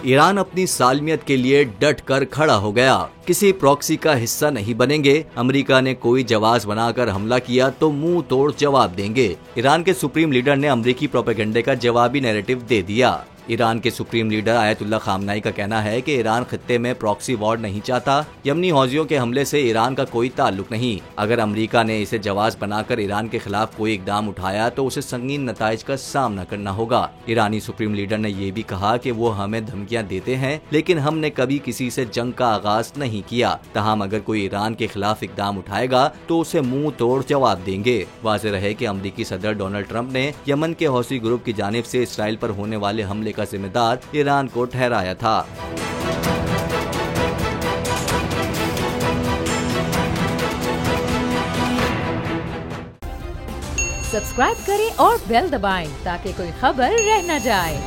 Iran अपनी सालमियत के लिए डट कर खड़ा हो गया, किसी प्रॉक्सी का हिस्सा नहीं बनेंगे। अमेरिका ने कोई जवाब बनाकर हमला किया तो मुंह तोड़ जवाब देंगे। ईरान के सुप्रीम लीडर ने अमेरिकी प्रोपेगेंडे का जवाबी नैरेटिव दे दिया। ईरान के सुप्रीम लीडर आयतुल्ला खामनाई का कहना है कि ईरान खित्ते में प्रॉक्सी वॉर नहीं चाहता। यमनी हौजियों के हमले से ईरान का कोई ताल्लुक नहीं। अगर अमेरिका ने इसे जवाब बनाकर ईरान के खिलाफ कोई इकदाम उठाया तो उसे संगीन नताइज का सामना करना होगा। ईरानी सुप्रीम लीडर ने ये भी कहा कि वो हमें धमकियां देते हैं, लेकिन हमने कभी किसी से जंग का आगाज नहीं किया। तहम अगर कोई ईरान के खिलाफ इकदाम उठाएगा तो उसे मुंह तोड़ जवाब देंगे। वाज़ेह रहे कि अमेरिकी सदर डोनाल्ड ट्रंप ने यमन के हौसी ग्रुप की जानिब से इसराइल पर होने वाले हमले का जिम्मेदार ईरान को ठहराया था। सब्सक्राइब करें और बेल दबाएं ताकि कोई खबर रह न जाए।